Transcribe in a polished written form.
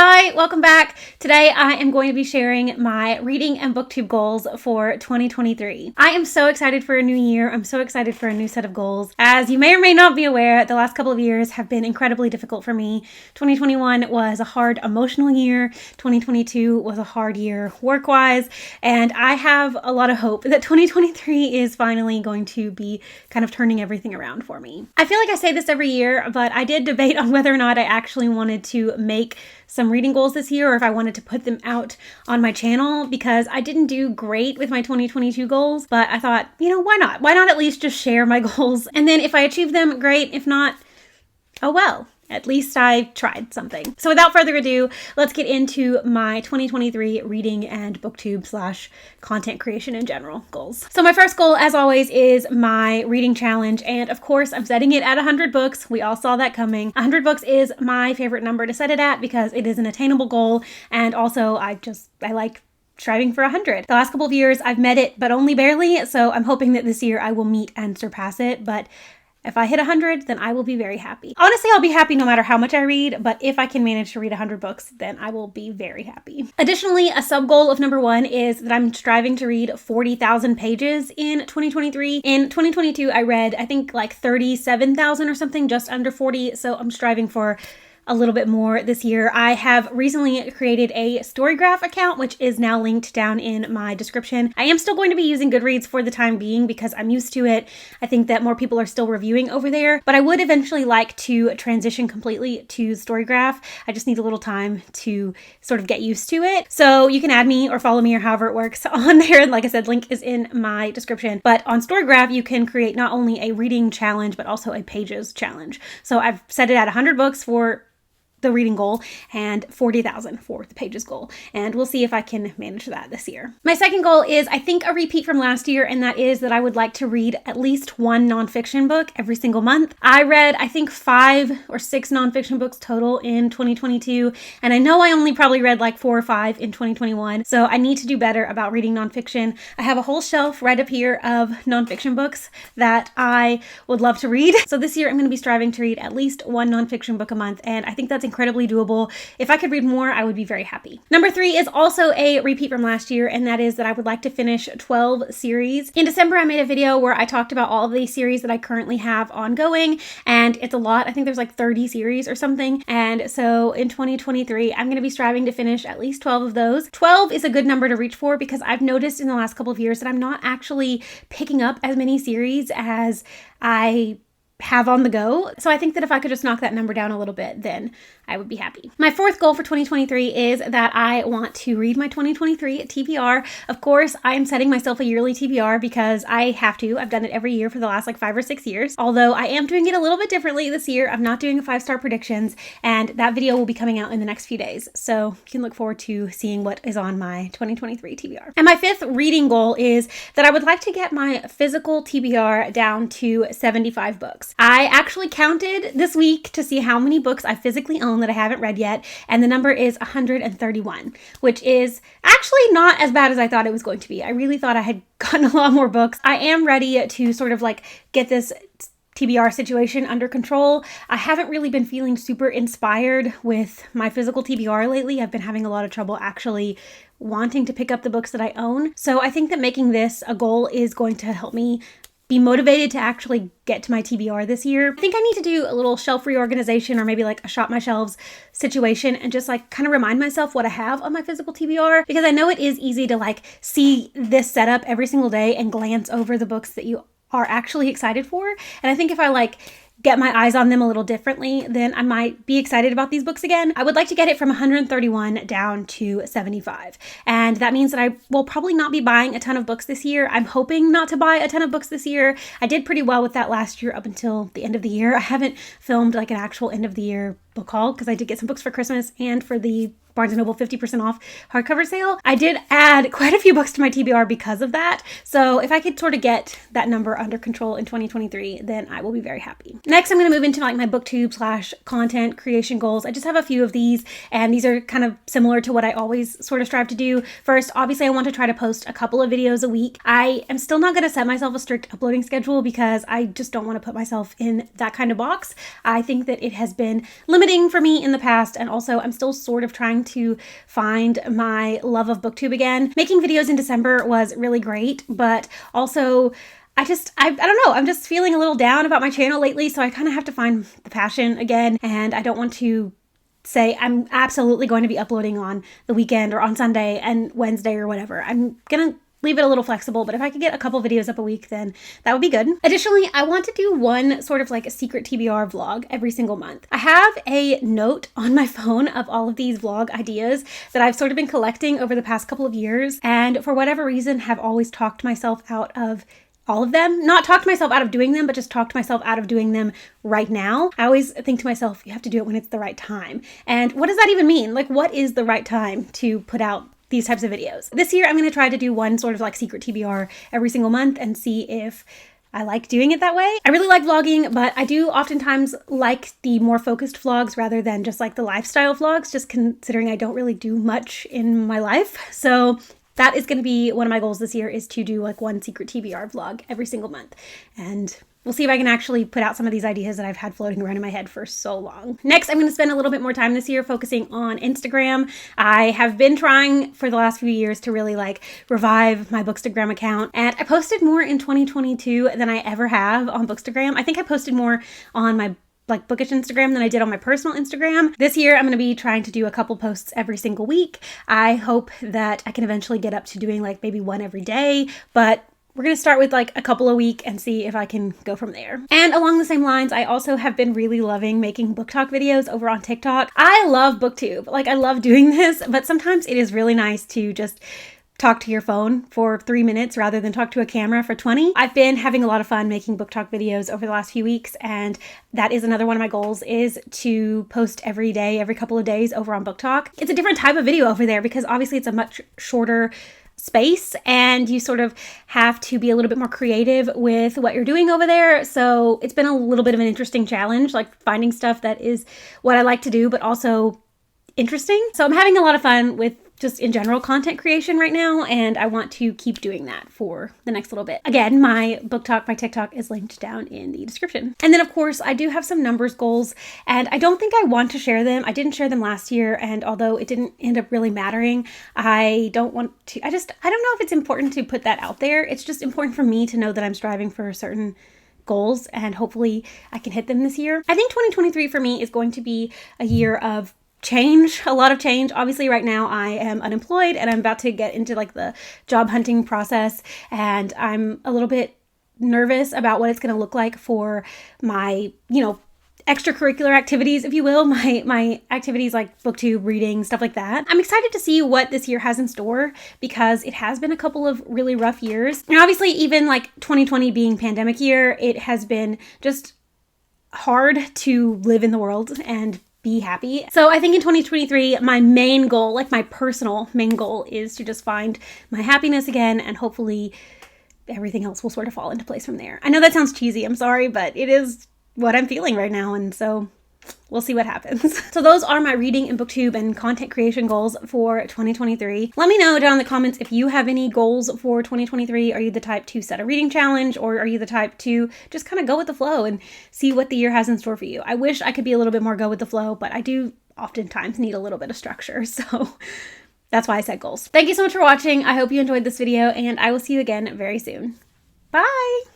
Hi, welcome back. Today I am going to be sharing my reading and booktube goals for 2023. I am so excited for a new year. I'm so excited for a new set of goals. As you may or may not be aware, the last couple of years have been incredibly difficult for me. 2021 was a hard emotional year. 2022 was a hard year work-wise, and I have a lot of hope that 2023 is finally going to be kind of turning everything around for me. I feel like I say this every year, but I did debate on whether or not I actually wanted to make some reading goals this year or if I wanted to put them out on my channel, because I didn't do great with my 2022 goals, but I thought, why not? Why not at least just share my goals? And then if I achieve them, great. If not, oh well. At least I tried something. So without further ado, let's get into my 2023 reading and booktube / content creation in general goals. So my first goal, as always, is my reading challenge. And of course, I'm setting it at 100 books. We all saw that coming. 100 books is my favorite number to set it at because it is an attainable goal. And also I like striving for 100. The last couple of years I've met it, but only barely. So I'm hoping that this year I will meet and surpass it. But if I hit 100, then I will be very happy. Honestly, I'll be happy no matter how much I read, but if I can manage to read 100 books, then I will be very happy. Additionally, a sub goal of number 1 is that I'm striving to read 40,000 pages in 2023. In 2022, I read, I think like 37,000 or something, just under 40. So I'm striving for a little bit more this year. I have recently created a Storygraph account, which is now linked down in my description. I am still going to be using Goodreads for the time being because I'm used to it. I think that more people are still reviewing over there, but I would eventually like to transition completely to Storygraph. I just need a little time to sort of get used to it. So you can add me or follow me or however it works on there. And like I said, link is in my description. But on Storygraph, you can create not only a reading challenge, but also a pages challenge. So I've set it at 100 books for the reading goal and 40,000 for the pages goal. And we'll see if I can manage that this year. My second goal is, I think, a repeat from last year, and that is that I would like to read at least one nonfiction book every single month. I read, I think, 5 or 6 nonfiction books total in 2022, and I know I only probably read like 4 or 5 in 2021, so I need to do better about reading nonfiction. I have a whole shelf right up here of nonfiction books that I would love to read. So this year I'm going to be striving to read at least one nonfiction book a month, and I think that's incredibly doable. If I could read more, I would be very happy. Number 3 is also a repeat from last year, and that is that I would like to finish 12 series. In December, I made a video where I talked about all of the series that I currently have ongoing, and it's a lot. I think there's like 30 series or something. And so in 2023, I'm going to be striving to finish at least 12 of those. 12 is a good number to reach for because I've noticed in the last couple of years that I'm not actually picking up as many series as I have on the go. So I think that if I could just knock that number down a little bit, then I would be happy. My fourth goal for 2023 is that I want to read my 2023 TBR. Of course, I am setting myself a yearly TBR because I have to. I've done it every year for the last like 5 or 6 years. Although I am doing it a little bit differently this year. I'm not doing a 5-star predictions, and that video will be coming out in the next few days. So you can look forward to seeing what is on my 2023 TBR. And my 5th reading goal is that I would like to get my physical TBR down to 75 books. I actually counted this week to see how many books I physically own that I haven't read yet, and the number is 131, which is actually not as bad as I thought it was going to be. I really thought I had gotten a lot more books. I am ready to sort of like get this TBR situation under control. I haven't really been feeling super inspired with my physical TBR lately. I've been having a lot of trouble actually wanting to pick up the books that I own. So I think that making this a goal is going to help me be motivated to actually get to my TBR this year. I think I need to do a little shelf reorganization or maybe like a shop my shelves situation and just like kind of remind myself what I have on my physical TBR, because I know it is easy to like see this setup every single day and glance over the books that you are actually excited for. And I think if I like get my eyes on them a little differently, then I might be excited about these books again. I would like to get it from 131 down to 75. And that means that I will probably not be buying a ton of books this year. I'm hoping not to buy a ton of books this year. I did pretty well with that last year up until the end of the year. I haven't filmed like an actual end of the year book haul because I did get some books for Christmas and for the Barnes & Noble 50% off hardcover sale. I did add quite a few books to my TBR because of that. So if I could sort of get that number under control in 2023, then I will be very happy. Next, I'm going to move into like my booktube / content creation goals. I just have a few of these, and these are kind of similar to what I always sort of strive to do. First, obviously, I want to try to post a couple of videos a week. I am still not going to set myself a strict uploading schedule because I just don't want to put myself in that kind of box. I think that it has been limiting for me in the past, and also I'm still sort of trying to find my love of booktube again. Making videos in December was really great, but also I don't know, I'm just feeling a little down about my channel lately, so I kind of have to find the passion again, and I don't want to say I'm absolutely going to be uploading on the weekend or on Sunday and Wednesday or whatever. I'm gonna leave it a little flexible, but if I could get a couple videos up a week, then that would be good. Additionally, I want to do one sort of like a secret TBR vlog every single month. I have a note on my phone of all of these vlog ideas that I've sort of been collecting over the past couple of years, and for whatever reason have always talked myself out of all of them. Not talked myself out of doing them, but just talked myself out of doing them right now. I always think to myself, you have to do it when it's the right time. And what does that even mean? Like, what is the right time to put out these types of videos? This year, I'm going to try to do one sort of like secret TBR every single month and see if I like doing it that way. I really like vlogging, but I do oftentimes like the more focused vlogs rather than just like the lifestyle vlogs, just considering I don't really do much in my life. So that is going to be one of my goals this year, is to do like one secret TBR vlog every single month. And we'll see if I can actually put out some of these ideas that I've had floating around in my head for so long. Next, I'm going to spend a little bit more time this year focusing on Instagram. I have been trying for the last few years to really like revive my Bookstagram account, and I posted more in 2022 than I ever have on Bookstagram. I think I posted more on my bookish Instagram than I did on my personal Instagram. This year, I'm going to be trying to do a couple posts every single week. I hope that I can eventually get up to doing like maybe one every day, but we're going to start with like a couple a week and see if I can go from there. And along the same lines, I also have been really loving making book talk videos over on TikTok. I love BookTube. Like, I love doing this, but sometimes it is really nice to just talk to your phone for 3 minutes rather than talk to a camera for 20. I've been having a lot of fun making book talk videos over the last few weeks, and that is another one of my goals, is to post every day, every couple of days over on Book Talk. It's a different type of video over there because obviously it's a much shorter space and you sort of have to be a little bit more creative with what you're doing over there. So it's been a little bit of an interesting challenge, like finding stuff that is what I like to do, but also interesting. So I'm having a lot of fun with just in general content creation right now, and I want to keep doing that for the next little bit. Again, my book talk, my TikTok is linked down in the description. And then of course I do have some numbers goals, and I don't think I want to share them. I didn't share them last year, and although it didn't end up really mattering, I don't want to, I don't know if it's important to put that out there. It's just important for me to know that I'm striving for certain goals, and hopefully I can hit them this year. I think 2023 for me is going to be a year of change, a lot of change. Obviously right now I am unemployed and I'm about to get into like the job hunting process, and I'm a little bit nervous about what it's going to look like for my, extracurricular activities, if you will, my activities like BookTube, reading, stuff like that. I'm excited to see what this year has in store because it has been a couple of really rough years. And obviously even like 2020 being pandemic year, it has been just hard to live in the world and be happy. So I think in 2023, my main goal, like my personal main goal, is to just find my happiness again, and hopefully everything else will sort of fall into place from there. I know that sounds cheesy, I'm sorry, but it is what I'm feeling right now, and so we'll see what happens. So those are my reading and BookTube and content creation goals for 2023. Let me know down in the comments if you have any goals for 2023. Are you the type to set a reading challenge, or are you the type to just kind of go with the flow and see what the year has in store for you? I wish I could be a little bit more go with the flow, but I do oftentimes need a little bit of structure. So that's why I set goals. Thank you so much for watching. I hope you enjoyed this video, and I will see you again very soon. Bye!